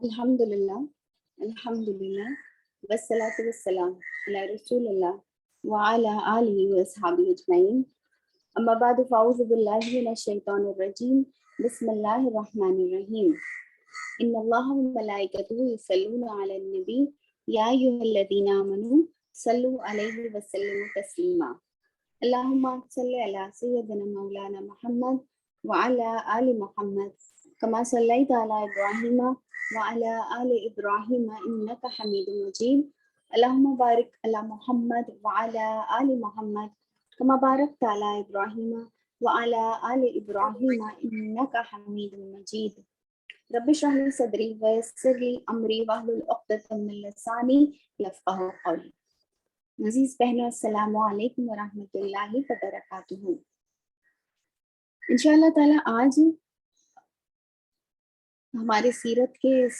Alhamdulillah, Alhamdulillah, wassalatu wassalam ala Rasulillah wa ala alihi wa ashabihi ajma'in. Amma ba'du, fa'udhu billahi minash shaitanir rajim. Bismillahir rahmanir rahim. Inna Allaha wa malaikatahu yusalluna 'alan nabi ya ayyuhalladhina amanu sallu 'alaihi wa sallimu taslima. Allahumma salli ala sayyidina maulana Muhammad wa ala ali Muhammad kama sallaita ala Ibrahim وعلى آل إبراهيم إنك حميد مجيد. اللهم بارك على محمد وعلى آل محمد كما باركت على إبراهيم وعلى آل إبراهيم إنك حميد مجيد. رب اشرح لي صدري ويسر لي أمري واحلل عقدة من لساني يفقهوا قولي. عزیز بہنوں السلام علیکم ورحمۃ اللہ وبرکاتہ. انشاءاللہ تعالی آج ہمارے سیرت کے اس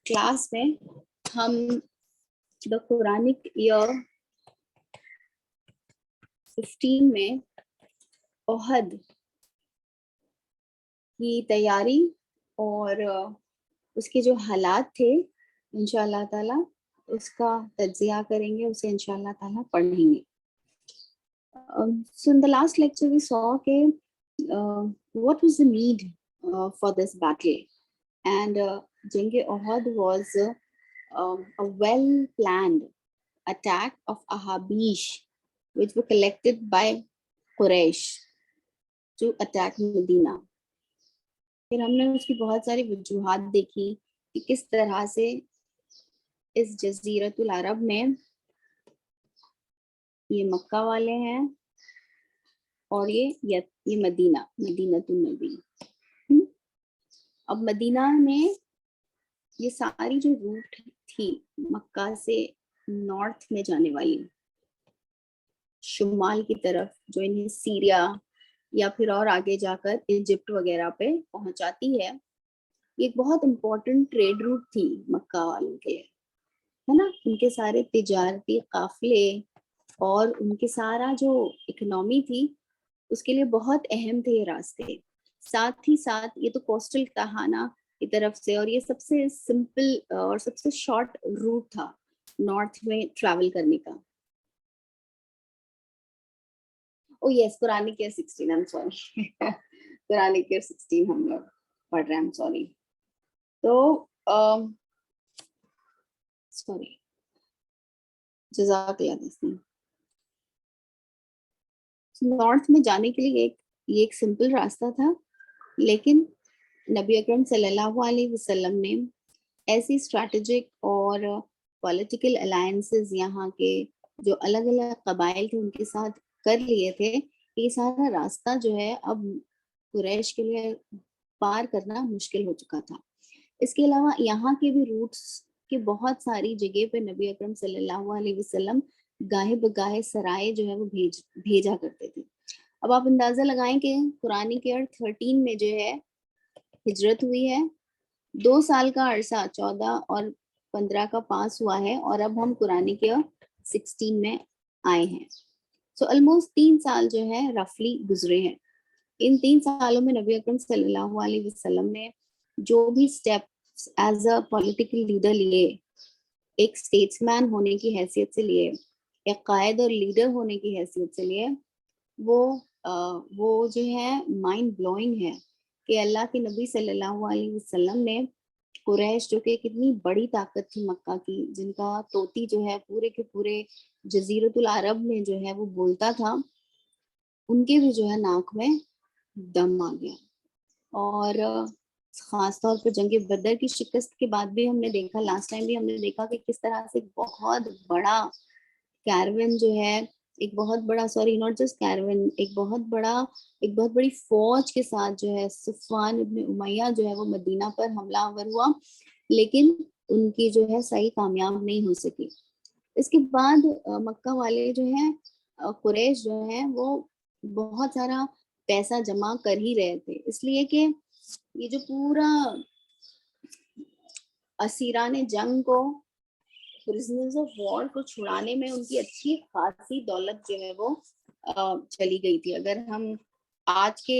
کلاس میں ہم دا قرآنک ایئر 15 میں احد کی تیاری اور اس کے جو حالات تھے انشاءاللہ تعالی اس کا تجزیہ کریں گے, اسے انشاءاللہ تعالی پڑھیں گے. So in the last lecture we saw کہ what was the need for this battle, and Jang Uhud was a well planned attack of Ahabish which were collected by Quraysh to attack Medina. پھر ہم نے اس کی بہت ساری وجوہات دیکھی کہ کس طرح سے اس جزیرۃ العرب میں یہ مکہ والے ہیں اور یہ مدینہ النبی. اب مدینہ میں یہ ساری جو روٹ تھی مکہ سے نارتھ میں جانے والی, شمال کی طرف جو انہیں سیریا یا پھر اور آگے جا کر ایجپٹ وغیرہ پہ پہنچاتی ہے, یہ ایک بہت امپورٹنٹ ٹریڈ روٹ تھی مکہ والوں کے لیے, ہے نا. ان کے سارے تجارتی قافلے اور ان کے سارا جو اکنامی تھی اس کے لیے بہت اہم تھے یہ راستے. ساتھ ہی ساتھ یہ تو کوسٹل تہانہ کی طرف سے, اور یہ سب سے سمپل اور سب سے شارٹ روٹ تھا نارتھ میں ٹریول کرنے کا. او یس, قرآن کے 16, I'm sorry قرآن کے 16 ہم لوگ پڑھ رہے ہیں, I'm sorry. تو سوری, جزاک اللہ تسلیم. نارتھ میں جانے کے لیے یہ ایک سمپل راستہ تھا, لیکن نبی اکرم صلی اللہ علیہ وسلم نے ایسی اسٹریٹجک اور پولیٹیکل الائنسز یہاں کے جو الگ الگ قبائل تھے ان کے ساتھ کر لیے تھے کہ یہ سارا راستہ جو ہے اب قریش کے لیے پار کرنا مشکل ہو چکا تھا. اس کے علاوہ یہاں کے بھی روٹس کے بہت ساری جگہ پہ نبی اکرم صلی اللہ علیہ وسلم گاہے بگاہے سرائے جو ہے وہ بھیجا کرتے تھے. اب آپ اندازہ لگائیں کہ قرآن کے 13 میں جو ہے ہجرت ہوئی ہے, 2 سال کا عرصہ 14 اور 15 کا پاس ہوا ہے, اور اب ہم قرآن کے 16 میں آئے ہیں. سو آلموسٹ 3 سال جو ہے رفلی گزرے ہیں. ان 3 سالوں میں نبی اکرم صلی اللہ علیہ وسلم نے جو بھی steps as a political leader لیے, ایک اسٹیٹس مین ہونے کی حیثیت سے لیے, ایک قائد اور لیڈر ہونے کی حیثیت سے لیے, وہ جو ہے مائنڈ بلوئنگ ہے کہ اللہ کے نبی صلی اللہ علیہ وسلم نے قریش جو کہ کتنی بڑی طاقت تھی مکہ کی, جن کا طوطی جو ہے پورے کے پورے جزیرۃ العرب میں جو ہے وہ بولتا تھا, ان کے بھی جو ہے ناک میں دم آ گیا. اور خاص طور پر جنگ بدر کی شکست کے بعد بھی ہم نے دیکھا, لاسٹ ٹائم بھی ہم نے دیکھا کہ کس طرح سے بہت بڑا کیروین جو ہے, ایک بہت بڑا ناٹ جسٹ کیروین, ایک بہت بڑی فوج کے ساتھ جو ہے صفوان ابن امیہ جو ہے وہ مدینہ پر حملہ آور ہوا, لیکن ان کی جو ہے صحیح کامیاب نہیں ہو سکی. اس کے بعد مکہ والے جو ہیں قریش جو ہیں وہ بہت سارا پیسہ جمع کر ہی رہے تھے, اس لیے کہ یہ جو پورا اسیران جنگ کو, پرزنرز آف وار کو چھڑانے میں ان کی اچھی خاصی دولت جو ہے وہ چلی گئی تھی. اگر ہم آج کے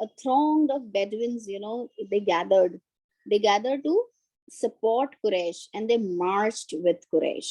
A throng of Bedouins, they gathered to support Quraysh and they marched with Quraysh.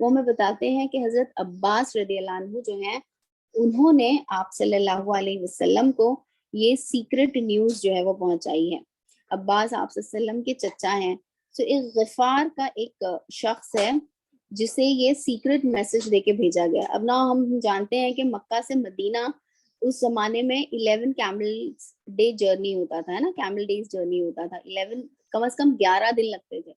وہ ہمیں بتاتے ہیں کہ حضرت عباس رضی اللہ عنہ جو ہیں انہوں نے آپ صلی اللہ علیہ وسلم کو یہ سیکرٹ نیوز جو ہے وہ پہنچائی ہے. عباس آپ صلی اللہ علیہ وسلم کے چچا ہیں. تو ایک غفار کا ایک شخص ہے جسے یہ سیکرٹ میسج دے کے بھیجا گیا. اب نا ہم جانتے ہیں کہ مکہ سے مدینہ اس زمانے میں 11 کیمل ڈے جرنی ہوتا تھا نا, کیمل ڈیز جرنی ہوتا تھا. 11 کم از کم 11 دن لگتے تھے.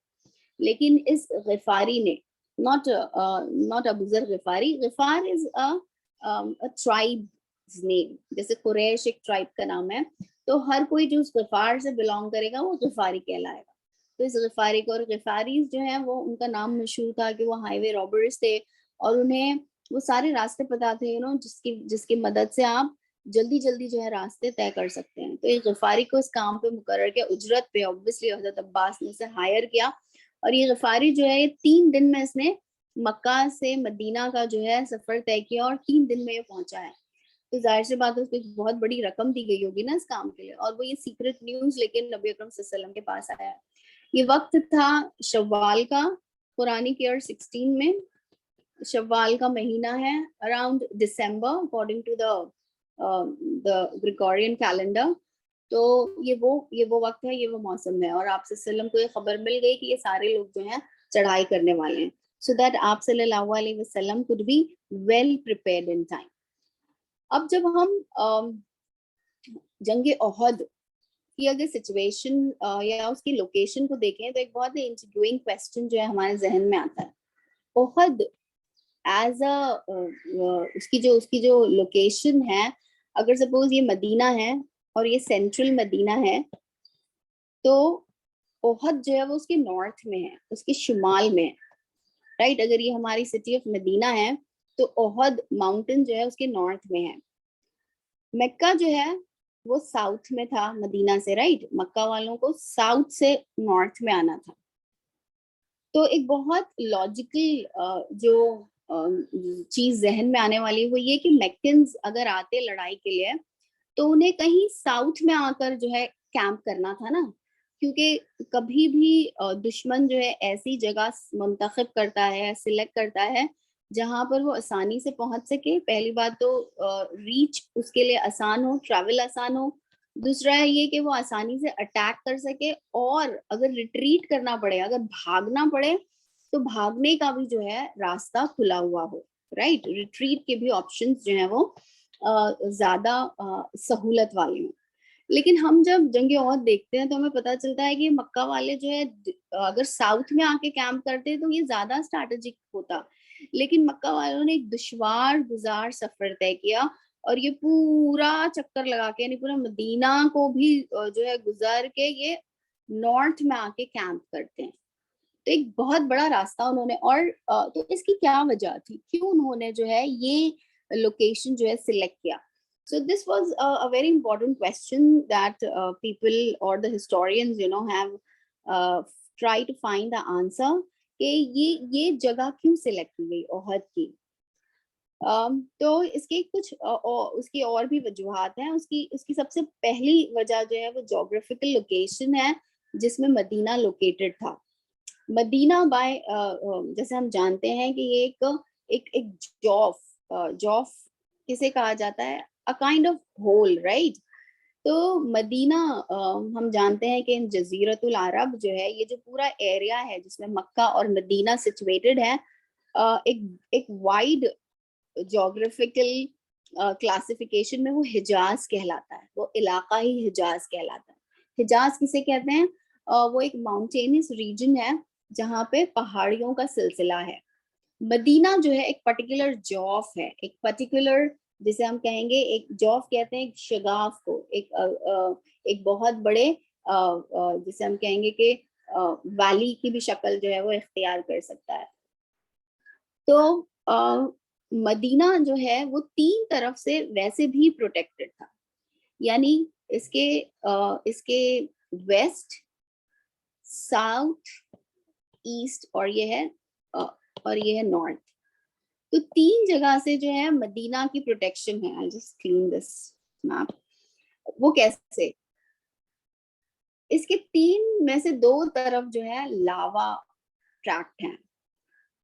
لیکن اس غفاری نے not ابو ذر غفاری, غفار is a tribe name, جیسے قریش ایک ٹرائب کا نام ہے, تو ہر کوئی جو اس غفار سے بلونگ کرے گا وہ غفاری کہلائے گا. تو اس غفاری کو, اور غفاریز جو ہیں وہ ان کا نام مشہور تھا کہ وہ ہائی وے رابرز تھے اور انہیں وہ سارے راستے پتہ تھے جس کی مدد سے آپ جلدی جلدی جو ہے راستے طے کر سکتے ہیں. تو ایک غفاری کو اس کام پہ مقرر کیا, اجرت پہ obviously حضرت عباس نے اسے ہائر کیا, اور یہ غفاری جو ہے یہ 3 دن میں اس نے مکہ سے مدینہ کا جو ہے سفر طے کیا اور 3 دن میں یہ پہنچا ہے. تو ظاہر سی بات ہے اس کو ایک بہت بڑی رقم دی گئی ہوگی نا اس کام کے لیے, اور وہ یہ سیکرٹ نیوز لیکن نبی اکرم صلی اللہ علیہ وسلم کے پاس آیا ہے. یہ وقت تھا شوال کا, قرآنک ایئر 16 میں شوال کا مہینہ ہے, around December according to the Gregorian calendar. تو یہ وہ وقت ہے, یہ وہ موسم ہے, اور آپ صلی اللہ علیہ وسلم کو یہ خبر مل گئی کہ یہ سارے لوگ جو ہیں چڑھائی کرنے والے ہیں, so that آپ صلی اللہ علیہ وسلم could be well prepared in time. اب جب ہم جنگ احد کی اگر سچویشن یا اس کی لوکیشن کو دیکھیں تو ایک بہت ہی انٹرگوئنگ کویسچن جو ہے ہمارے ذہن میں آتا ہے. احد ایز اس کی جو لوکیشن ہے, اگر سپوز یہ مدینہ ہے اور یہ سینٹرل مدینہ ہے, تو احد جو ہے وہ اس کے نارتھ میں ہے, اس کے شمال میں, رائٹ. اگر یہ ہماری سٹی آف مدینہ ہے تو احد ماؤنٹین جو ہے اس کے نارتھ میں ہے. مکہ جو ہے وہ ساؤتھ میں تھا مدینہ سے, رائٹ. مکہ والوں کو ساؤتھ سے نارتھ میں آنا تھا. تو ایک بہت لاجیکل جو چیز ذہن میں آنے والی وہ یہ کہ میکنز اگر آتے لڑائی کے لیے تو انہیں کہیں ساؤتھ میں آ کر جو ہے کیمپ کرنا تھا نا, کیونکہ کبھی بھی دشمن جو ہے ایسی جگہ منتخب کرتا ہے, سلیکٹ کرتا ہے جہاں پر وہ آسانی سے پہنچ سکے. پہلی بات تو ریچ اس کے لیے آسان ہو, ٹریول آسان ہو. دوسرا ہے یہ کہ وہ آسانی سے اٹیک کر سکے, اور اگر ریٹریٹ کرنا پڑے, اگر بھاگنا پڑے تو بھاگنے کا بھی جو ہے راستہ کھلا ہوا ہو, رائٹ. ریٹریٹ کے بھی آپشنز جو ہیں وہ زیادہ سہولت والے ہیں. لیکن ہم جب جنگ احد دیکھتے ہیں تو ہمیں پتہ چلتا ہے کہ مکہ والے جو ہے اگر ساؤتھ میں آ کے کیمپ کرتے تو یہ زیادہ اسٹریٹجک ہوتا, لیکن مکہ والوں نے ایک دشوار گزار سفر طے کیا اور یہ پورا چکر لگا کے, یعنی پورا مدینہ کو بھی جو ہے گزار کے یہ نارتھ میں آ کے کیمپ کرتے ہیں. تو ایک بہت بڑا راستہ انہوں نے, اور تو اس کی کیا وجہ تھی, کیوں انہوں نے جو ہے یہ لوکیشن جو ہے سلیکٹ کیا. So this was a very important question that people or the historians have tried to find the answer کہ یہ جگہ کیوں سلیکٹ کی گئی احد کی. تو اس کے کچھ اس کی اور بھی وجوہات ہیں. اس کی سب سے پہلی وجہ جو ہے وہ جغرافیکل لوکیشن ہے جس میں مدینہ لوکیٹڈ تھا. مدینہ جیسے ہم جانتے ہیں کہ یہ ایک جوف کسے کہا جاتا ہے, a kind of hole, right. تو مدینہ ہم جانتے ہیں کہ جزیرۃ العرب جو ہے, یہ جو پورا ایریا ہے جس میں مکہ اور مدینہ سچویٹڈ ہے, ایک وائڈ جغرافیکل کلاسیفیکیشن میں وہ حجاز کہلاتا ہے, وہ علاقہ ہی حجاز کہلاتا ہے. حجاز کسے کہتے ہیں؟ وہ ایک ماؤنٹینس ریجن ہے جہاں پہ پہاڑیوں کا سلسلہ ہے. مدینہ جو ہے ایک پرٹیکولر جوف ہے, ایک پرٹیکولر جسے ہم کہیں گے, ایک جوف کہتے ہیں ایک شگاف کو, ایک بہت بڑے جسے ہم کہیں گے کہ ویلی کی بھی شکل جو ہے وہ اختیار کر سکتا ہے. تو مدینہ جو ہے وہ 3 طرف سے ویسے بھی پروٹیکٹڈ تھا, یعنی اس کے ویسٹ, ساؤتھ, ایسٹ اور یہ ہے نارتھ. تو 3 جگہ سے جو ہے مدینہ کی پروٹیکشن ہے. I'll just clean this map. وہ کیسے؟ اس کے 3 میں سے 2 طرف جو ہے لاوا ٹریکٹ ہیں,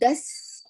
10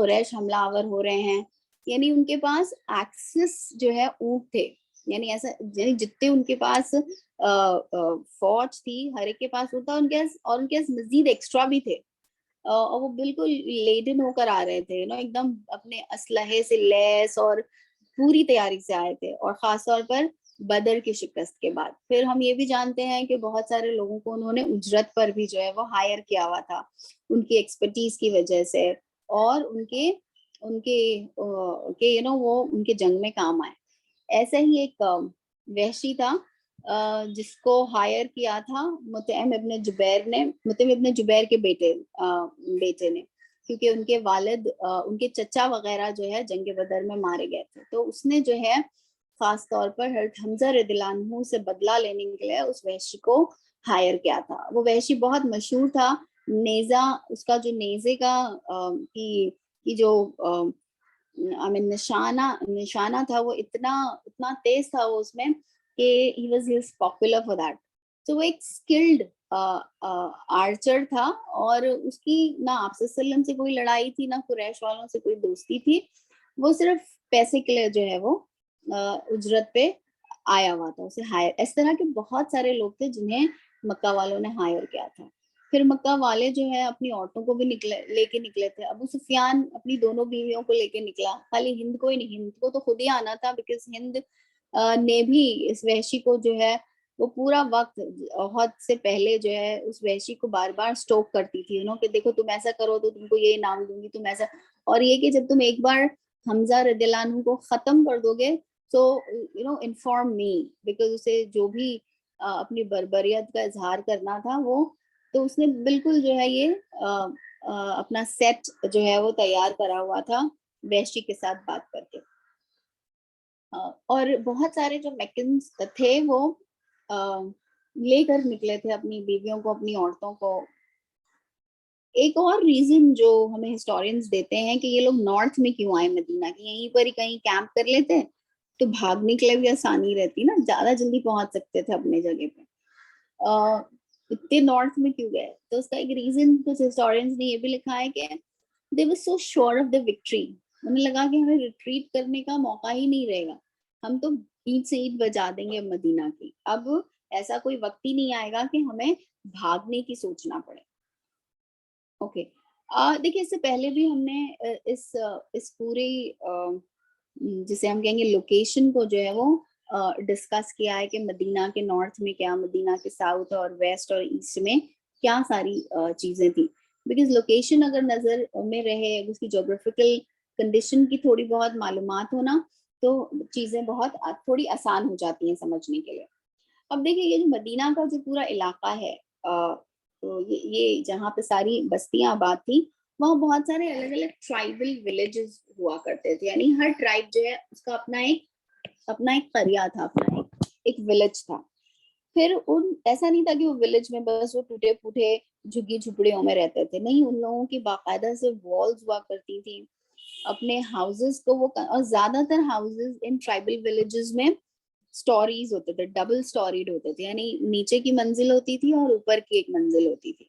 قریش حملہ آور ہو رہے ہیں، یعنی ان کے پاس ایکسس جو ہے اونٹ تھے، یعنی ایسا یعنی جتنے ان کے پاس فوج تھی ہر ایک کے پاس ہوتا، ان کے پاس مزید ایکسٹرا بھی تھے، اور وہ بالکل لیڈن ہو کر آ رہے تھے، ایک دم اپنے اسلحے سے لیس اور پوری تیاری سے آئے تھے، اور خاص طور پر بدر کی شکست کے بعد۔ پھر ہم یہ بھی جانتے ہیں کہ بہت سارے لوگوں کو انہوں نے اجرت پر بھی جو ہے وہ ہائر کیا ہوا تھا ان کی ایکسپرٹیز کی وجہ سے، اور وہ ان کے جنگ میں کام آئے۔ ایسا ہی ایک وحشی تھا جس کو ہائر کیا تھا مطعم ابن جبیر کے بیٹے نے، کیونکہ ان کے والد ان کے چچا وغیرہ جو ہے جنگ بدر میں مارے گئے تھے، تو اس نے جو ہے خاص طور پر حضرت حمزہ رضی اللہ عنہ سے بدلہ لینے کے لیے اس وحشی کو ہائر کیا تھا۔ وہ وحشی بہت مشہور تھا، نیزہ اس کا جو نیزے کا کی جو نشانہ تھا وہ اتنا تیز تھا وہ اس میں کہ he was popular for that. تو وہ ایک اسکلڈ آرچر تھا، اور اس کی نہ آپ صلی اللہ علیہ وسلم سے کوئی لڑائی تھی، نہ قریش والوں سے کوئی دوستی تھی، وہ صرف پیسے کے لیے جو ہے وہ اجرت پہ آیا ہوا تھا، اسے ہائر۔ اس طرح کے بہت سارے لوگ تھے جنہیں مکہ والوں نے ہائر کیا تھا۔ پھر مکہ والے جو ہے اپنی عورتوں کو بھی لے کے نکلے تھے۔ ابو سفیان اپنی دونوں بیویوں کو لے کے نکلا، خالی ہند کو ہی نہیں، ہند کو تو خود ہی آنا تھا، بیکاز ہند نے بھی اس وحشی کو جو ہے وہ پورا وقت عہد سے پہلے جو ہے اس وحشی کو بار بار سٹوک کرتی تھی کہ دیکھو تم ایسا کرو تو تم کو یہ انعام دوں گی، تم ایسا، اور یہ کہ جب تم ایک بار حمزہ رضی اللہ عنہ کو ختم کر دو گے تو انفارم می، بیکاز اسے جو بھی اپنی بربریت کا اظہار کرنا تھا وہ، تو اس نے بالکل جو ہے یہ اپنا سیٹ جو ہے وہ تیار کرا ہوا تھا وحشی کے ساتھ بات کر کے۔ اور بہت سارے جو میکنز تھے وہ لے کر نکلے تھے اپنی بیویوں کو، اپنی عورتوں کو۔ ایک اور ریزن جو ہمیں ہسٹورینز دیتے ہیں کہ یہ لوگ نارتھ میں کیوں آئے مدینہ کی، یہیں پر ہی کہیں کیمپ کر لیتے تو بھاگنے کے لیے بھی آسانی رہتی نا، زیادہ جلدی پہنچ سکتے تھے اپنے جگہ پہ، اتنے نارتھ میں کیوں گئے؟ تو اس کا ایک ریزن کچھ ہسٹورینز نے یہ بھی لکھا ہے کہ they were so sure of the victory، انہیں لگا کہ ہمیں ریٹریٹ کرنے کا موقع ہی نہیں رہے گا، ہم تو اینٹ سے اینٹ بجا دیں گے مدینہ کی، اب ایسا کوئی وقت ہی نہیں آئے گا کہ ہمیں بھاگنے کی سوچنا پڑے۔ اوکے، دیکھیے اس سے پہلے بھی ہم نے اس پوری جسے ہم کہیں گے لوکیشن کو جو ہے وہ ڈسکس کیا ہے کہ مدینہ کے نارتھ میں کیا، مدینہ کے ساؤتھ اور ویسٹ اور ایسٹ میں کیا ساری چیزیں تھیں، بیکاز لوکیشن اگر نظر میں رہے، اس کی جغرافیکل کنڈیشن کی تھوڑی بہت معلومات ہونا تو چیزیں بہت تھوڑی آسان ہو جاتی ہیں سمجھنے کے لیے۔ اب دیکھیے یہ جو مدینہ کا جو پورا علاقہ ہے، تو یہ جہاں پہ ساری بستیاں آباد تھی، وہاں بہت سارے الگ الگ ٹرائبل ولیجز ہوا کرتے تھے، یعنی ہر ٹرائب جو ہے اس کا اپنا ایک قریہ تھا، اپنا ایک ولیج تھا۔ پھر ایسا نہیں تھا کہ وہ ولیج میں بس وہ ٹوٹے پھوٹے جھگی جھپڑیوں میں رہتے تھے، نہیں، ان لوگوں کی باقاعدہ سے والز ہوا کرتی تھی اپنے ہاؤسز کو، وہ اور زیادہ تر ہاؤسز ان ٹرائبل ولیجز میں سٹوریز ہوتے تھے، ڈبل سٹوریڈ ہوتے تھے، یعنی نیچے کی منزل ہوتی تھی اور اوپر کی ایک منزل ہوتی تھی۔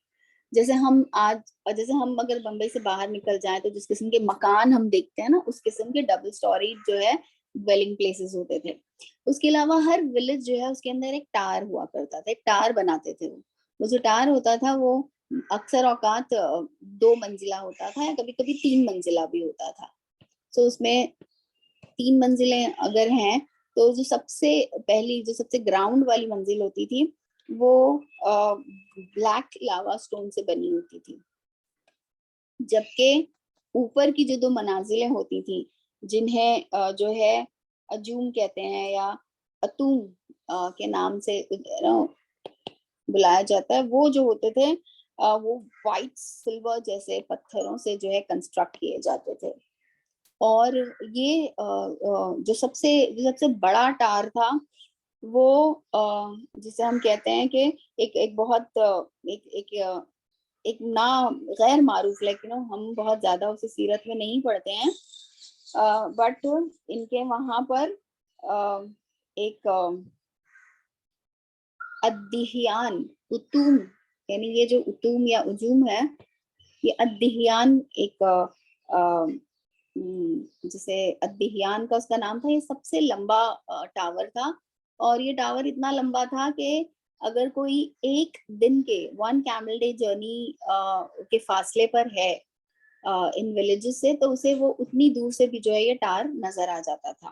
جیسے ہم اگر بمبئی سے باہر نکل جائیں تو جس قسم کے مکان ہم دیکھتے ہیں نا، اس قسم کے ڈبل سٹوریڈ جو ہے ڈویلنگ پلیسز ہوتے تھے۔ اس کے علاوہ ہر ولیج جو ہے اس کے اندر ایک ٹار ہوا کرتا تھا، ایک ٹار بناتے تھے، وہ جو ٹار ہوتا تھا وہ اکثر اوقات 2 منزلہ ہوتا تھا یا کبھی کبھی 3 منزلہ بھی ہوتا تھا۔ تو اس میں 3 منزلیں اگر ہیں تو جو سب سے گراؤنڈ والی منزل ہوتی تھی وہ بلیک لاوا سٹون سے بنی ہوتی تھی، جبکہ اوپر کی جو 2 منازلیں ہوتی تھی جنہیں جو ہے اجوم کہتے ہیں یا اتوم کے نام سے بلایا جاتا ہے، وہ جو ہوتے تھے وہ وائٹ سلور جیسے پتھروں سے جو ہے کنسٹرکٹ کیے جاتے تھے۔ اور یہ جو سب سے بڑا ٹار تھا وہ جسے ہم کہتے ہیں کہ ایک بہت ایک غیر معروف، لیکن ہم بہت زیادہ اسے سیرت میں نہیں پڑھتے ہیں، بٹ ان کے وہاں پر ایک ادہیان اتوم، یعنی یہ جو اتوم یا اجوم ہے، یہ ادہیان ایک جیسے ادبیان کا اس کا نام تھا, یہ سب سے لمبا ٹاور تھا, اور یہ ٹاور اتنا لمبا تھا کہ اگر کوئی ایک دن کے 1 camel day جرنی کے فاصلے پر ہے ان ولیجز سے, تو اسے وہ اتنی دور سے بھی جو ہے یہ ٹار نظر آ جاتا تھا.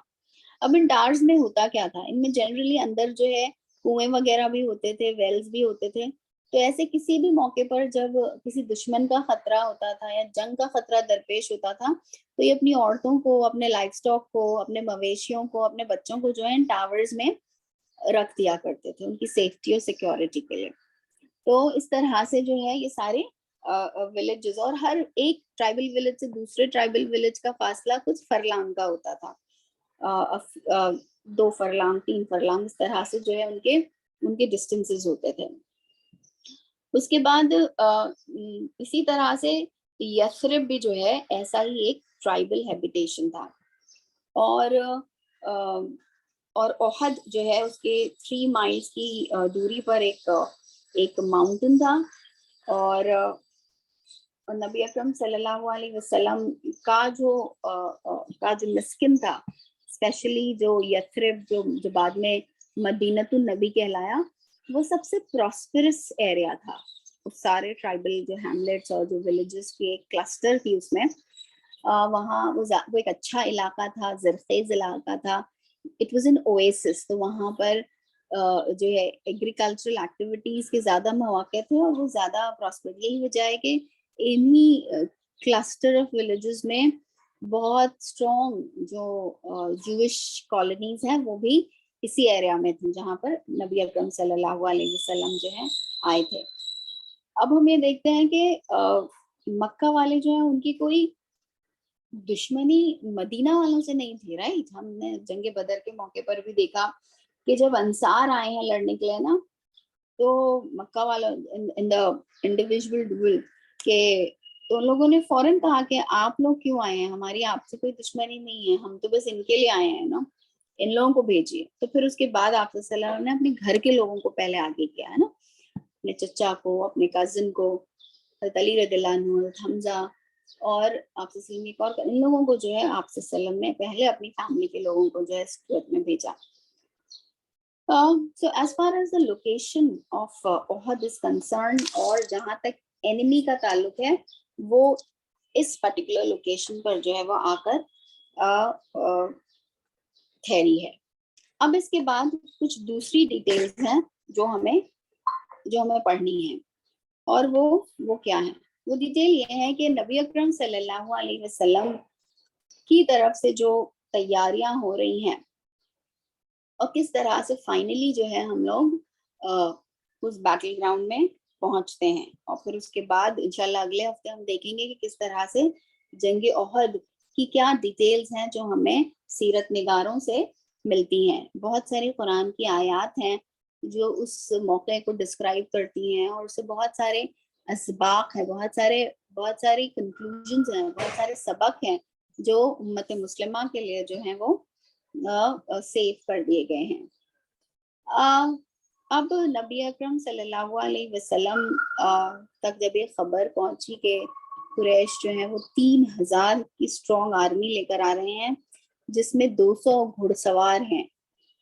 اب ان ٹارز میں ہوتا کیا تھا, ان میں جنرلی اندر جو ہے کنویں وغیرہ بھی ہوتے تھے, ویلز بھی ہوتے تھے. تو ایسے کسی بھی موقع پر جب کسی دشمن کا خطرہ ہوتا تھا یا جنگ کا خطرہ درپیش ہوتا تھا, تو یہ اپنی عورتوں کو, اپنے لائف سٹاک کو, اپنے مویشیوں کو, اپنے بچوں کو جو ہے ان ٹاورز میں رکھ دیا کرتے تھے ان کی سیفٹی اور سیکیورٹی کے لیے. تو اس طرح سے جو ہے یہ سارے ولیجز, اور ہر ایک ٹرائبل ولیج سے دوسرے ٹرائبل ولیج کا فاصلہ کچھ فرلانگ کا ہوتا تھا, 2 فرلانگ 3 فرلانگ, اس طرح سے جو ہے ان کے ڈسٹینسز ہوتے تھے. اس کے بعد اسی طرح سے یثرب بھی جو ہے ایسا ہی ایک ٹرائبل ہیبیٹیشن تھا, اور احد جو ہے اس کے 3 مائلز کی دوری پر ایک ماؤنٹین تھا, اور نبی اکرم صلی اللہ علیہ وسلم کا جو مسکن تھا, اسپیشلی جو یثرب جو بعد میں مدینۃ النبی کہلایا, وہ سب سے پراسپرس ایریا تھا. سارے ٹرائبل جو ہیملیٹس اور جو ولیجز کی ایک کلسٹر تھی اس میں, وہاں وہ ایک اچھا علاقہ تھا, زرخیز علاقہ تھا. اٹ واز این اویسس, تو وہاں پر جو ہے ایگریکلچرل ایکٹیویٹیز کے زیادہ مواقع تھے, اور وہ زیادہ پراسپر. یہی وجہ ہے کہ انہی کلسٹر آف ولیجز میں بہت اسٹرانگ جو جوش کالونیز ہیں وہ بھی اسی ایریا میں تھی جہاں پر نبی اکرم صلی اللہ علیہ وسلم جو ہے آئے تھے. اب ہم یہ دیکھتے ہیں کہ مکہ والے جو ہیں ان کی کوئی دشمنی مدینہ والوں سے نہیں تھی, رائٹ. ہم نے جنگ بدر کے موقع پر بھی دیکھا کہ جب انصار آئے ہیں لڑنے کے لیے نا, تو مکہ والوں ان دا انڈیویژل ڈول کہ تو ان لوگوں نے فوراً کہا کہ آپ لوگ کیوں آئے ہیں, ہماری آپ سے کوئی دشمنی نہیں ہے, ہم تو بس ان کے لیے آئے ہیں نا, ان لوگوں کو بھیجیے. تو پھر اس کے بعد آپ صلی اللہ علیہ وسلم نے اپنے گھر کے لوگوں کو پہلے آگے کیا ہے نا, اپنے چچا کو, اپنے کزن کو, حضرت علی رضی اللہ عنہ, حضرت حمزہ, اور آپ صلی اللہ علیہ وسلم اور ان لوگوں کو جو ہے آپ صلی اللہ علیہ وسلم نے پہلے اپنی فیملی کے لوگوں کو جو ہے اس میں بھیجا. So as far as the location of Uhud is concerned, اور جہاں تک enemy کا تعلق ہے, وہ اس particular location پر جو ہے وہ آ کر ٹھہری ہے. اب اس کے بعد کچھ دوسری ڈیٹیلز ہیں جو ہمیں پڑھنی ہے, اور وہ کیا ہے. وہ ڈیٹیل یہ ہے کہ نبی اکرم صلی اللہ علیہ وسلم کی طرف سے جو تیاریاں ہو رہی ہیں, اور کس طرح سے فائنلی جو ہے ہم لوگ اس بیٹل گراؤنڈ میں پہنچتے ہیں. اور پھر اس کے بعد انشاءاللہ اگلے ہفتے ہم دیکھیں گے کہ کس طرح سے جنگ احد کی کیا ڈیٹیلز ہیں جو ہمیں سیرت نگاروں سے ملتی ہیں. بہت ساری قرآن کی آیات ہیں جو اس موقع کو ڈسکرائب کرتی ہیں, اور اس سے بہت سارے اسباق ہیں, بہت ساری کنکلوژنز ہیں, بہت سارے سبق ہیں جو امت مسلمہ کے لیے جو ہیں وہ سیف کر دیے گئے ہیں. اب نبی اکرم صلی اللہ علیہ وسلم تک جب یہ خبر پہنچی کہ قریش جو ہیں وہ 3000 کی اسٹرانگ آرمی لے کر آ رہے ہیں, جس میں 200 گھڑ سوار ہیں,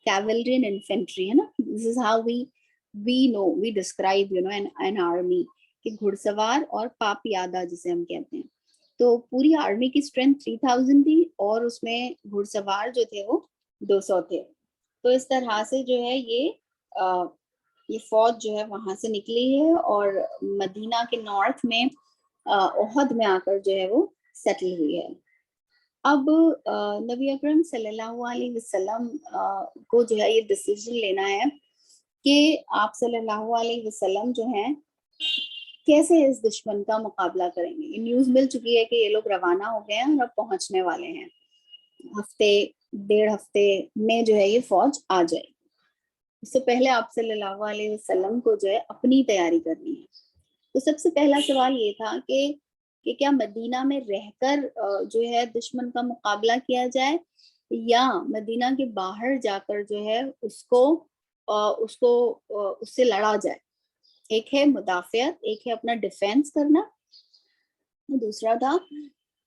کیولری اینڈ انفینٹری ہے نا. This is how we describe an army, کہ گھڑ سوار اور پاپیادہ جسے ہم کہتے ہیں. تو پوری آرمی کی اسٹرینتھ 3000 تھی, اور اس میں گھڑ سوار جو تھے وہ 200 تھے. تو اس طرح سے جو ہے یہ فوج جو ہے وہاں سے نکلی ہے, اور مدینہ کے نارتھ میں احد میں آ کر جو ہے وہ سیٹل ہوئی ہے. اب نبی اکرم صلی اللہ علیہ وسلم کو جو ہے یہ ڈیسیژن لینا ہے کہ آپ صلی اللہ علیہ وسلم جو ہیں کیسے اس دشمن کا مقابلہ کریں گے. یہ نیوز مل چکی ہے کہ یہ لوگ روانہ ہو گئے ہیں اور اب پہنچنے والے ہیں, ہفتے 1.5 ہفتے میں جو ہے یہ فوج آ جائے گی. اس سے پہلے آپ صلی اللہ علیہ وسلم کو جو ہے اپنی تیاری کرنی ہے. تو سب سے پہلا سوال یہ تھا کہ کیا مدینہ میں رہ کر جو ہے دشمن کا مقابلہ کیا جائے, یا مدینہ کے باہر جا کر جو ہے اس سے لڑا جائے. ایک ہے مدافعت, ایک ہے اپنا ڈیفینس کرنا, دوسرا تھا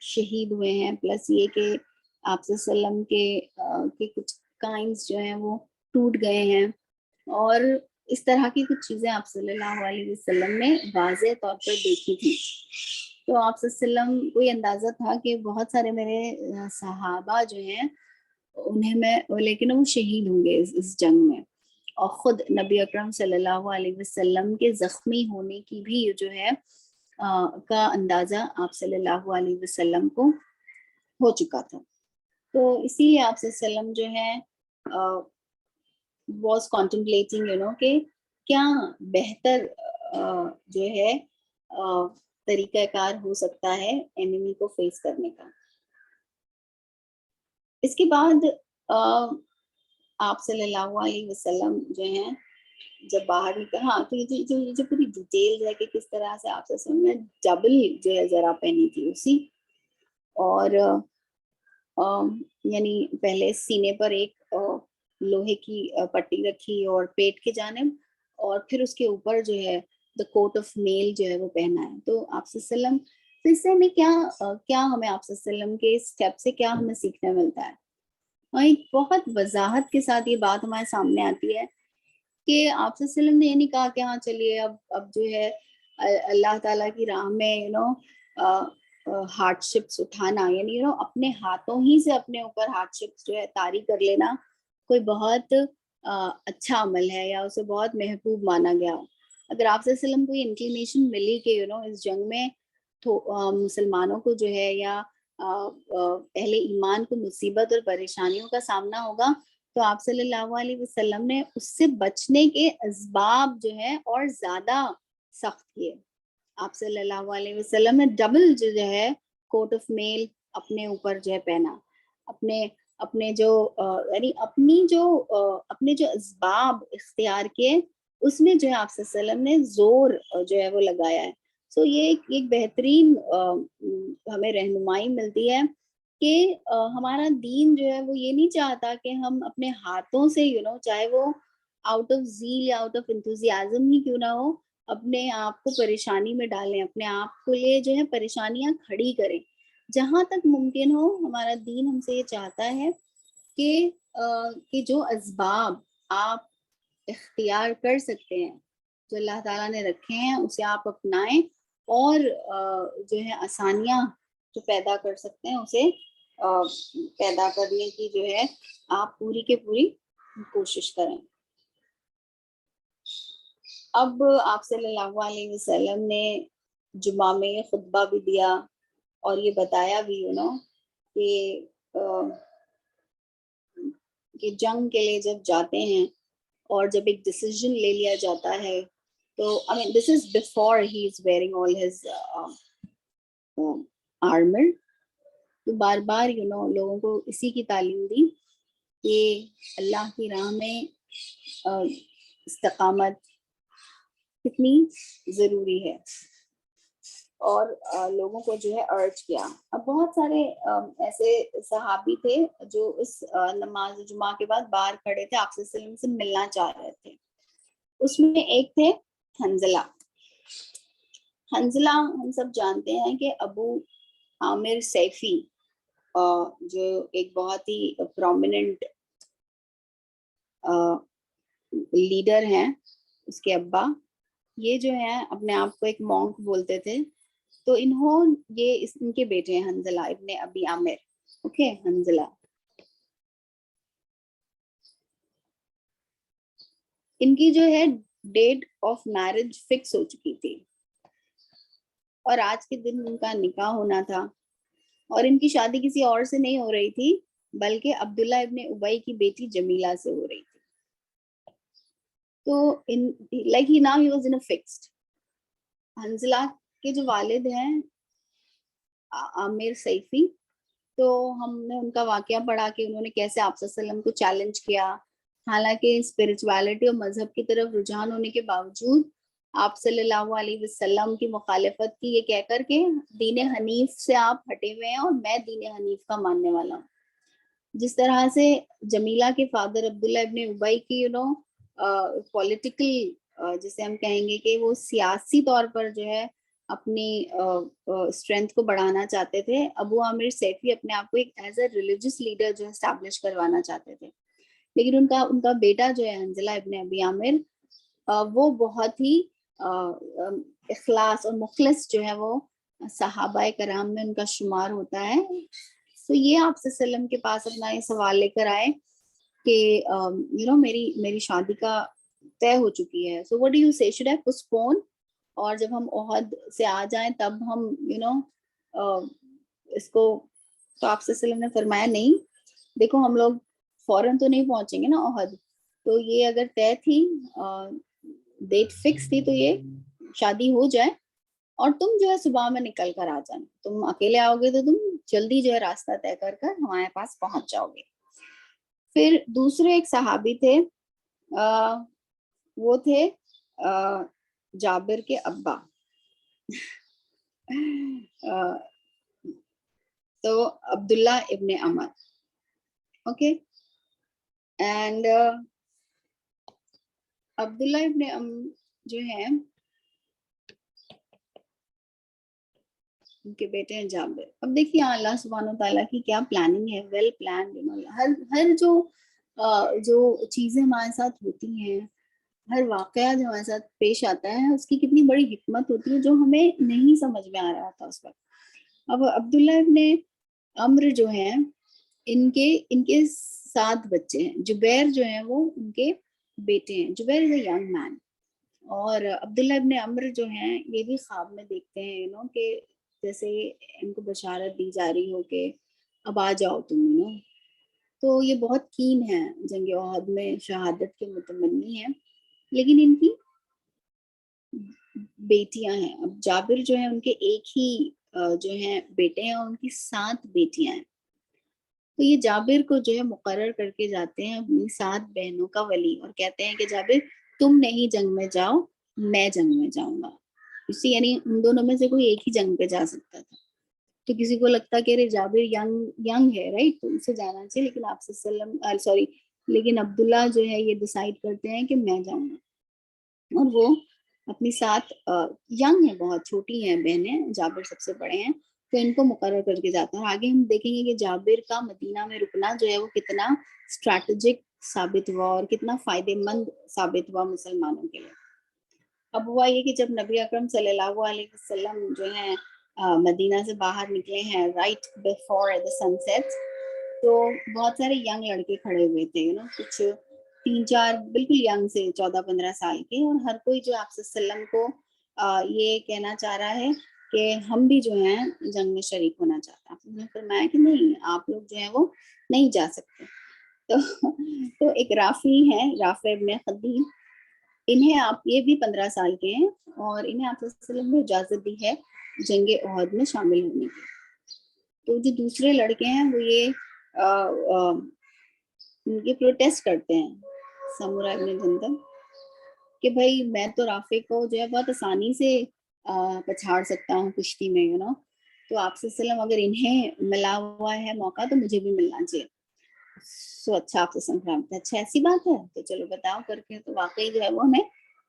شہید ہوئے ہیں، پلس یہ کہ آپ صلی اللہ علیہ وسلم کے کچھ کائنز جو ہیں وہ ٹوٹ گئے ہیں، اور اس طرح کی کچھ چیزیں آپ صلی اللہ علیہ وسلم نے واضح طور پر دیکھی تھی. تو آپ صلی اللہ علیہ وسلم کو یہ اندازہ تھا کہ بہت سارے میرے صحابہ جو ہیں انہیں میں، لیکن وہ شہید ہوں گے اس جنگ میں. اور خود نبی اکرم صلی اللہ علیہ وسلم کے زخمی ہونے کی بھی جو ہے کا اندازہ آپ صلی اللہ علیہ وسلم کو ہو چکا تھا. تو اسی لیے آپ صلی اللہ علیہ وسلم جو ہے واز کانٹمپلیٹنگ کہ کیا بہتر جو ہے طریقہ کار ہو سکتا ہے انیمی کو فیس کرنے کا. اس کے بعد آپ صلی اللہ علیہ وسلم جو ہیں جب باہر نکل، ہاں تو یہ جو پوری ڈیٹیل ہے کہ کس طرح سے آپ صلی اللہ علیہ وسلم نے ڈبل جو ہے ذرا پہنی تھی اسی، اور یعنی پہلے سینے پر ایک لوہے کی پٹی رکھی اور پیٹ کے جانب، اور پھر اس کے اوپر جو ہے دا کوٹ آف میل جو ہے وہ پہنا ہے. تو آپ صلی اللہ علیہ وسلم، تو اس سے ہمیں کیا ہمیں آپ صلی اللہ علیہ وسلم کے اسٹیپ سے کیا ہمیں سیکھنے ملتا ہے. اور ایک بہت وضاحت کے ساتھ یہ بات ہمارے سامنے آتی ہے کہ آپ صلی اللہ علیہ وسلم نے یہ نہیں کہا کہ ہاں چلیے اب جو ہے اللہ تعالیٰ کی راہ میں ہارڈ شپس اٹھانا، یعنی اپنے ہاتھوں ہی سے اپنے اوپر ہارڈ شپس جو ہے طاری کر لینا کوئی بہت اچھا عمل ہے یا اسے بہت محبوب مانا گیا. اگر آپ صلی اللہ علیہ وسلم کو یہ انکلینیشن ملی کہ اس جنگ میں مسلمانوں کو جو ہے یا اہل ایمان کو مصیبت اور پریشانیوں کا سامنا ہوگا، تو آپ صلی اللہ علیہ وسلم نے اس سے بچنے کے اسباب جو ہے اور زیادہ سخت کیے. آپ صلی اللہ علیہ وسلم نے ڈبل جو ہے کوٹ آف میل اپنے اوپر جو ہے پہنا، اپنے جو یعنی اپنے جو اسباب اختیار کیے اس میں جو ہے آپ صلی اللہ علیہ وسلم نے زور جو ہے وہ لگایا ہے. سو یہ ایک بہترین ہمیں رہنمائی ملتی ہے کہ ہمارا دین جو ہے وہ یہ نہیں چاہتا کہ ہم اپنے ہاتھوں سے چاہے وہ آؤٹ آف زیل یا آؤٹ آف انتھوزیازم ہی کیوں نہ ہو، اپنے آپ کو پریشانی میں ڈالیں، اپنے آپ کو لیے جو ہے پریشانیاں کھڑی کریں. جہاں تک ممکن ہو ہمارا دین ہم سے یہ چاہتا ہے کہ جو اسباب آپ اختیار کر سکتے ہیں، جو اللہ تعالیٰ نے رکھے ہیں، اسے آپ اپنائیں، اور جو ہے آسانیاں جو پیدا کر سکتے ہیں اسے پیدا کرنے کی جو ہے آپ پوری کے پوری کوشش کریں. اب آپ صلی اللہ علیہ وسلم نے جمعہ میں خطبہ بھی دیا اور یہ بتایا بھی کہ جنگ کے لیے جب جاتے ہیں اور جب ایک ڈیسیژن لے لیا جاتا ہے، تو this is before he is wearing all his armor. تو بار بار لوگوں کو اسی کی تعلیم دی کہ اللہ کی راہ میں استقامت کتنی ضروری ہے، اور لوگوں کو جو ہے ارج کیا. اب بہت سارے ایسے صحابی تھے جو اس نماز جمعہ کے بعد باہر کھڑے تھے، آپ صلی اللہ علیہ وسلم سے ملنا چاہ رہے تھے. اس میں ایک تھے حنزلہ. حنزلہ ہم سب جانتے ہیں کہ ابو عامر سیفی جو ایک بہت ہی پرومیننٹ لیڈر ہیں، اس کے ابا یہ جو ہے اپنے آپ کو ایک مونک بولتے تھے. تو ان کے بیٹے ہیں حنزلہ ابن ابی عامر. اوکے، حنزلہ ان کی جو ہے ڈیٹ آف میرج فکس ہو چکی تھی، اور آج کے دن ان کا نکاح ہونا تھا، اور ان کی شادی کسی اور سے نہیں ہو رہی تھی بلکہ عبداللہ ابن ابی کی بیٹی جمیلہ سے ہو رہی تھی. تو like now he was in a fixed. حنزلہ کے جو والد ہیں عامر سیفی، تو ہم نے ان کا واقعہ پڑھا کہ انہوں نے کیسے آپ صلی اللہ علیہ وسلم کو چیلنج کیا. حالانکہ اسپرچویلٹی اور مذہب کی طرف رجحان ہونے کے باوجود آپ صلی اللہ علیہ وسلم کی مخالفت کی، یہ کہہ کر کہ دین حنیف سے آپ ہٹے ہوئے ہیں اور میں دین حنیف کا ماننے والا ہوں. جس طرح سے جمیلہ کے فادر عبداللہ ابن ابی کی پولیٹیکل جسے ہم کہیں گے کہ وہ سیاسی طور پر جو ہے اپنی اسٹرینتھ کو بڑھانا چاہتے تھے. ابو عامر سیفی اپنے آپ کو ایک ایز اے ریلیجیس لیڈر جو ہے اسٹیبلش کروانا چاہتے تھے. لیکن ان کا بیٹا جو ہے حنظلہ ابن ابی عامر وہ بہت ہی اخلاص اور مخلص جو ہے وہ صحابہ کرام میں ان کا شمار ہوتا ہے. تو یہ آپ صلی اللہ علیہ وسلم کے پاس اپنا یہ سوال لے کر آئے کہ میری شادی کا طے ہو چکی ہے. سو what do you say, should I postpone؟ اور جب ہم احد سے آ جائیں تب ہم اس کو. تو آپ صلی اللہ علیہ وسلم نے فرمایا نہیں، دیکھو ہم لوگ فوراً تو نہیں پہنچیں گے نا احد. تو یہ اگر طے تھی، ڈیٹ فکس تھی، تو یہ شادی ہو جائے اور تم جو ہے صبح میں نکل کر آ جانا. تم اکیلے آؤ گے تو تم جلدی جو ہے راستہ طے کر کر ہمارے پاس پہنچ جاؤ گے. پھر دوسرے ایک صحابی تھے، وہ تھے جابر کے ابا. تو عبداللہ ابن عمر. اوکے، اینڈ عبداللہ ابن عمر جو ہے ان کے بیٹے ہیں جابر. اب دیکھیے اللہ سبحانہ وتعالیٰ کی کیا پلاننگ ہے، ویل پلانڈ. ہر جو چیزیں ہمارے ساتھ ہوتی ہیں، ہر واقعہ جو ہمارے ساتھ پیش آتا ہے، اس کی کتنی بڑی حکمت ہوتی ہے جو ہمیں نہیں سمجھ میں آ رہا تھا اس وقت. اب عبداللہ ابن عمر جو ہیں ان کے 7 بچے ہیں. جبیر جو ہیں وہ ان کے بیٹے ہیں. جبیر از اے ینگ مین. اور عبداللہ ابن عمر جو ہیں یہ بھی خواب میں دیکھتے ہیں کہ جیسے ان کو بشارت دی جا رہی ہو کہ اب آ جاؤ تم. تو یہ بہت کین ہیں، جنگ احد میں شہادت کے متمنی ہیں. لیکن ان کی بیٹیاں ہیں. اب جابر جو ہیں ان کے ایک ہی جو ہیں بیٹے ہیں اور ان کی 7 بیٹیاں ہیں. تو یہ جابر کو جو ہے مقرر کر کے جاتے ہیں اپنی 7 بہنوں کا ولی، اور کہتے ہیں کہ جابر تم نہیں جنگ میں جاؤ، میں جنگ میں جاؤں گا. اسی یعنی ان دونوں میں سے کوئی ایک ہی جنگ پہ جا سکتا تھا. تو کسی کو لگتا کہ ارے جابر ینگ ہے، رائٹ، تو اسے جانا چاہیے. لیکن آپ صلی اللہ علیہ وسلم لیکن عبداللہ جو ہے یہ ڈیسائیڈ کرتے ہیں کہ میں جاؤں گا. اور وہ اپنی 7 ینگ ہیں، بہت چھوٹی ہیں بہنیں، جابر سب سے بڑے ہیں، تو ان کو مقرر کر کے جاتا ہے. اور آگے ہم دیکھیں گے کہ جابر کا مدینہ میں رکنا جو ہے وہ کتنا اسٹریٹجک ثابت ہوا اور کتنا فائدے مند ثابت ہوا مسلمانوں کے لیے. اب ہوا یہ کہ جب نبی اکرم صلی اللہ علیہ وسلم جو ہیں مدینہ سے باہر نکلے ہیں right before the sunset, تو بہت سارے ینگ لڑکے کھڑے ہوئے تھے، کچھ 3-4 بالکل ینگ سے 14-15 سال کے. اور ہر کوئی جو آپ صلی اللہ علیہ وسلم کو یہ کہنا چاہ رہا ہے کہ ہم بھی جو ہیں جنگ میں شریک ہونا چاہتے ہیں. آپ نے فرمایا کہ نہیں، آپ لوگ جو ہیں وہ نہیں جا سکتے. تو ایک رافی ہیں، رافع ابن خدیم، انہیں آپ یہ بھی 15 سال کے ہیں اور انہیں آپ صلی اللہ علیہ وسلم نے اجازت دی ہے جنگ احد میں شامل ہونے کی. تو جو دوسرے لڑکے ہیں وہ یہ پروٹیسٹ کرتے ہیں، سمورہ ابن جندل، کہ بھائی میں تو رافع کو جو ہے بہت آسانی سے پچھاڑ سکتا ہوں کشتی میں، تو آپ صلی اللہ علیہ وسلم اگر انہیں ملا ہوا ہے موقع تو مجھے بھی ملنا چاہیے. سو اچھا آپ سے اچھا ایسی بات ہے تو چلو بتاؤ کر کے. تو واقعی جو ہے وہ ہمیں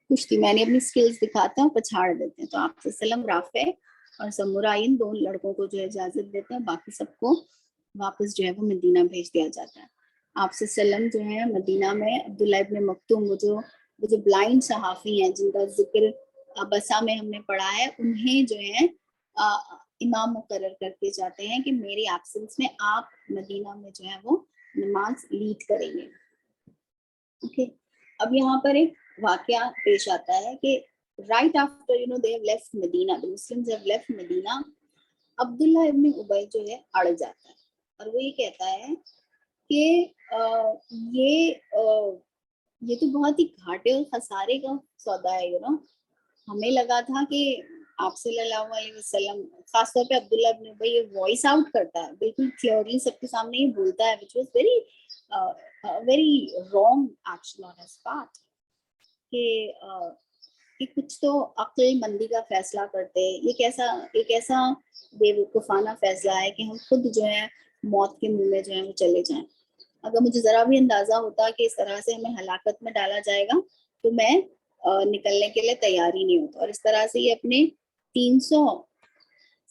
کشتی میں نے اپنی سکلز دکھاتا ہوں، پچھاڑ دیتے ہیں. تو آپ صلی اللہ علیہ وسلم رافع اور سمورہ ان 2 لڑکوں کو جو ہے اجازت دیتے ہیں، باقی سب کو واپس جو ہے وہ مدینہ بھیج دیا جاتا ہے. آپ صلی اللہ علیہ وسلم جو ہے مدینہ میں عبداللہ ابن مکتوم، وہ جو بلائنڈ صحافی ہیں جن کا ذکر بسا میں ہم نے پڑھا ہے، انہیں جو ہے امام مقرر کر کے جاتے ہیں کہ میری ایبسنس میں آپ مدینہ میں جو ہے وہ نماز لیڈ کریں گے. اوکے، اب یہاں پر ایک واقعہ پیش آتا ہے کہ right after they have left Medina, the Muslims have left Medina, عبداللہ ابن ابی جو ہے اڑ جاتا ہے اور وہ یہ کہتا ہے کہ یہ تو بہت ہی گھاٹے اور خسارے کا سودا ہے. ہمیں لگا تھا کہ آپ صلی اللہ علیہ وسلم، خاص طور پہ عبداللہ ابن ابی یہ وائس آؤٹ کرتا ہے بالکل کلیئرلی سب کے سامنے یہ بولتا ہے، which was very wrong action on his part، کہ کچھ تو عقل مندی کا فیصلہ کرتے. ایک ایسا بے وقوفانہ فیصلہ ہے کہ ہم خود جو ہے موت کے منہ میں جو ہے وہ چلے جائیں. اگر مجھے ذرا بھی اندازہ ہوتا کہ اس طرح سے ہمیں ہلاکت میں ڈالا جائے گا تو میں نکلنے کے لیے تیار ہی نہیں ہوتا. اور اس طرح سے یہ اپنے 300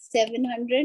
700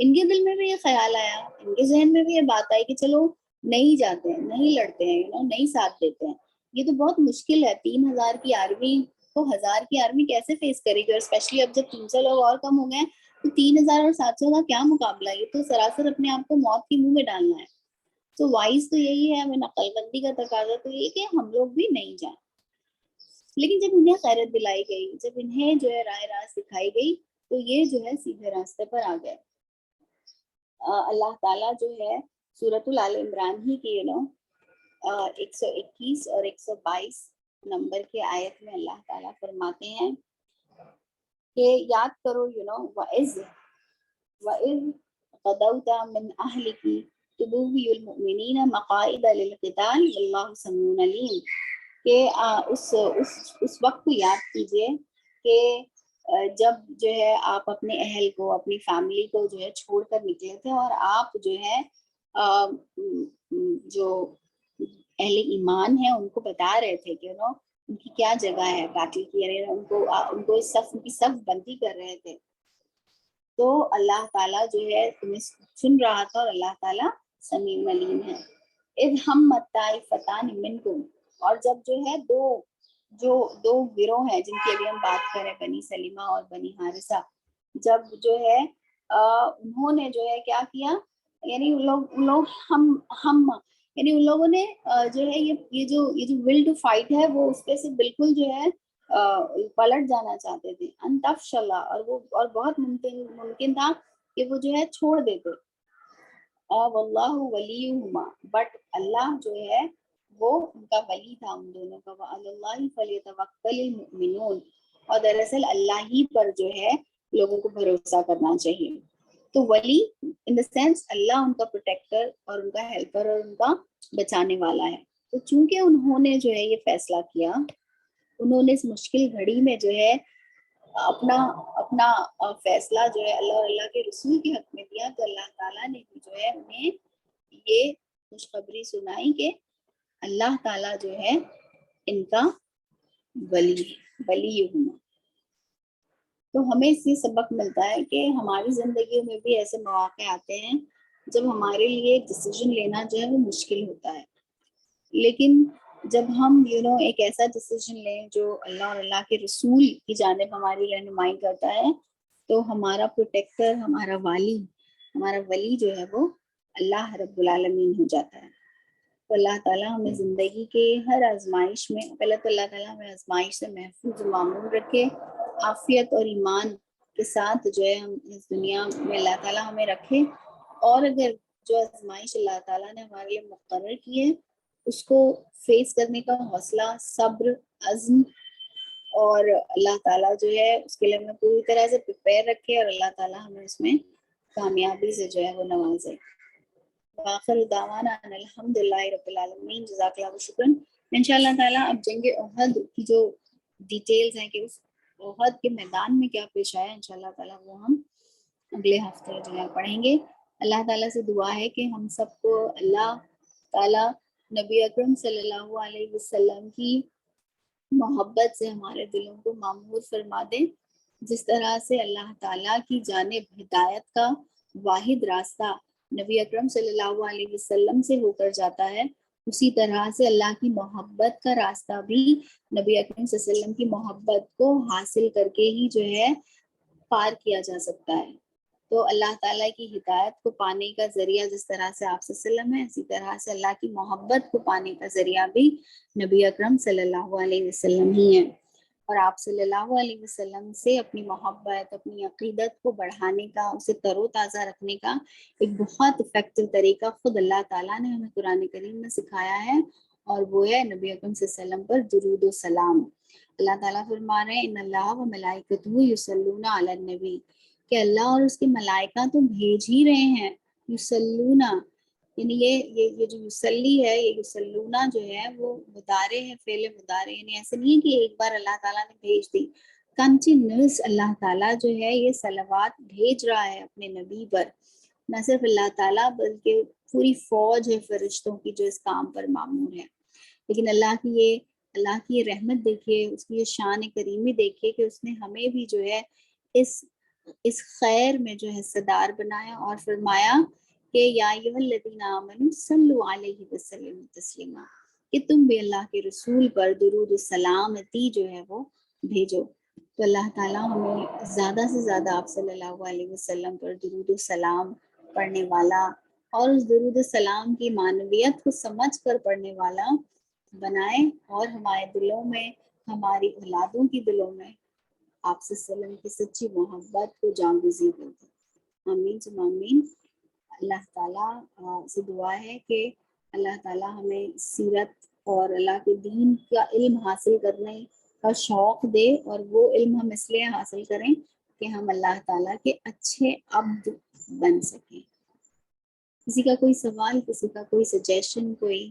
ان کے دل میں بھی یہ خیال آیا, ان کے ذہن میں بھی یہ بات آئی کہ چلو نہیں جاتے ہیں, نہیں لڑتے ہیں, نہیں ساتھ دیتے ہیں. یہ تو بہت مشکل ہے, 3,000 کی آرمی کو 1,000 کی آرمی کیسے فیس کرے گی, اور اسپیشلی اب جب 300 لوگ اور کم ہو گئے تو 3,000 اور 700 کا کیا مقابلہ ہے, یہ تو سراسر اپنے آپ کو موت کے منہ میں ڈالنا ہے. تو وائز تو یہی ہے, ہمیں عقل بندی کا تقاضا تو یہ کہ ہم لوگ بھی نہیں جائیں. لیکن جب انہیں خیرت دلائی گئی, جب انہیں جو ہے رائے راست دکھائی گئی, تو یہ جو ہے سیدھے راستے پر آ گئے. اللہ تعالیٰ جو ہے سورۃ آل عمران ہی کی 121 اور 122 نمبر کے آیت میں اللہ تعالیٰ فرماتے ہیں کہ یاد کرو وَإِذْ غَدَوْتَ مِنْ أَهْلِكِ تُبَوِّئُ الْمُؤْمِنِينَ مَقَاعِدَ لِلْقِتَالِ وَاللَّهُ سَمِيعٌ عَلِيمٌ, کہ اس وقت کو یاد کیجئے کہ جب جو ہے آپ اپنے اہل کو, اپنی فیملی کو جو ہے چھوڑ کر نکلے تھے, اور آپ جو ہے جو اہل ایمان ہیں ان کو بتا رہے تھے کہ ان کی کیا جگہ ہے بیٹل کی, یعنی ان کو صف بندی کر رہے تھے. تو اللہ تعالیٰ جو ہے تمہیں سن رہا تھا, اور اللہ تعالیٰ سمیع علیم ہے. اذ ہمت طائفتان منکم, اور جب جو ہے دو گروہ ہیں جن کی ابھی ہم بات کریں, بنی سلیمہ اور بنی حارثہ, جب جو ہے انہوں نے جو ہے کیا کیا, یعنی ان لوگوں نے جو ہے یہ جو ول ٹو فائٹ ہے وہ اس پہ سے بالکل جو ہے پلٹ جانا چاہتے تھے. انتفشلا, اور بہت ممکن تھا کہ وہ جو ہے چھوڑ دیتے. واللہ ولیہما, بٹ اللہ جو ہے وہ ان کا ولی تھا ان دونوں کا. وعلی اللہ فلیتوکل المؤمنون, اور دراصل اللہ ہی پر جو ہے لوگوں کو بھروسہ کرنا چاہیے. تو ولی ان دا سینس اللہ ان کا پروٹیکٹر اور ان کا ہیلپر اور ان کا بچانے والا ہے. تو چونکہ انہوں نے جو ہے یہ فیصلہ کیا, انہوں نے اس مشکل گھڑی میں جو ہے اپنا فیصلہ جو ہے اللہ اور اللہ کے رسول کے حق میں دیا, تو اللہ تعالیٰ نے جو ہے انہیں یہ خوشخبری سنائی کہ اللہ تعالیٰ جو ہے ان کا ولی ہوں. تو ہمیں اس سے سبق ملتا ہے کہ ہماری زندگیوں میں بھی ایسے مواقع آتے ہیں جب ہمارے لیے ڈیسیجن لینا جو ہے وہ مشکل ہوتا ہے, لیکن جب ہم ایک ایسا ڈیسیجن لیں جو اللہ اور اللہ کے رسول کی جانب ہماری رہنمائی کرتا ہے, تو ہمارا پروٹیکٹر, ہمارا ولی جو ہے وہ اللہ رب العالمین ہو جاتا ہے. تو اللہ تعالیٰ ہمیں زندگی کے ہر آزمائش میں, پہلے تو اللہ تعالیٰ ہمیں آزمائش سے محفوظ و معمول رکھے, عافیت اور ایمان کے ساتھ جو ہے ہم اس دنیا میں اللہ تعالیٰ ہمیں رکھے, اور اگر جو آزمائش اللہ تعالیٰ نے ہمارے لیے مقرر کی ہے اس کو فیس کرنے کا حوصلہ, صبر, عزم, اور اللہ تعالیٰ جو ہے اس کے لیے ہمیں پوری طرح سے پریپیئر رکھے, اور اللہ تعالیٰ ہمیں اس میں کامیابی سے جو ہے وہ نوازے. وآخر دعوانا ان الحمدللہ رب العالمین. جزاک اللہ شکرا. انشاءاللہ تعالیٰ اب جنگ احد کی جو ڈیٹیلز ہیں کہ اس احد کے میدان میں کیا پیش آیا, انشاءاللہ تعالیٰ وہ ہم اگلے ہفتے جو ہے پڑھیں گے. اللہ تعالیٰ سے دعا ہے کہ ہم سب کو اللہ تعالیٰ نبی اکرم صلی اللہ علیہ وسلم کی محبت سے ہمارے دلوں کو معمور فرما دے. جس طرح سے اللہ تعالیٰ کی جانب ہدایت کا واحد راستہ نبی اکرم صلی اللہ علیہ وسلم سے ہو کر جاتا ہے, اسی طرح سے اللہ کی محبت کا راستہ بھی نبی اکرم صلی اللہ علیہ وسلم کی محبت کو حاصل کر کے ہی جو ہے پار کیا جا سکتا ہے. تو اللہ تعالیٰ کی ہدایت کو پانے کا ذریعہ جس طرح سے آپ صلی اللہ علیہ وسلم ہے, اسی طرح سے اللہ کی محبت کو پانے کا ذریعہ بھی نبی اکرم صلی اللہ علیہ وسلم ہی ہے. اور آپ صلی اللہ علیہ وسلم سے اپنی محبت, اپنی عقیدت کو بڑھانے کا, اسے تر و تازہ رکھنے کا ایک بہت افیکٹو طریقہ خود اللہ تعالیٰ نے ہمیں قرآن کریم میں سکھایا ہے, اور وہ ہے نبی اکرم صلی اللہ علیہ وسلم پر درود و سلام. اللہ تعالیٰ فرما رہے ہیں ان اللہ و ملائکتہ یصلون علی النبی, کہ اللہ اور اس کے ملائکہ تو بھیج ہی رہے ہیں. یصلونا, یعنی یہ جو یصلی ہے, یہ یصلونا جو ہے وہ مضارع ہے, فعل مضارع, یعنی ایسے نہیں ہے کہ ایک بار اللہ تعالیٰ نے بھیج دی, کنٹینیوس اللہ تعالیٰ جو ہے یہ صلوات بھیج رہا ہے اپنے نبی پر. نہ صرف اللہ تعالیٰ بلکہ پوری فوج ہے فرشتوں کی جو اس کام پر مامور ہے. لیکن اللہ کی یہ رحمت دیکھیے, اس کی یہ شان کریمی دیکھیے کہ اس نے ہمیں بھی جو ہے اس اس خیر میں جو حصہ دار بنایا، اور فرمایا کہ یا ایھا الذین آمنوا صلوا علیہ وسلم تسلیما، کہ تم بھی اللہ کے رسول پر درود و سلامتی جو ہے وہ بھیجو۔ تو اللہ تعالیٰ ہمیں زیادہ سے زیادہ آپ صلی اللہ علیہ وسلم پر درود و سلام پڑھنے والا، اور اس درود و سلام کی معنویت کو سمجھ کر پڑھنے والا بنائے، اور ہمارے دلوں میں، ہماری اولادوں کی دلوں میں آپ سے وسلم کی سچی محبت کو جاگزی کر دے۔ آمین ثم آمین۔ اللہ تعالیٰ سے دعا ہے کہ اللہ تعالیٰ ہمیں سیرت اور اللہ کے دین کا علم حاصل کرنے کا شوق دے، اور وہ علم ہم اس لیے حاصل کریں کہ ہم اللہ تعالیٰ کے اچھے عبد بن سکیں۔ کسی کا کوئی سوال، کسی کا کوئی سجیشن، کوئی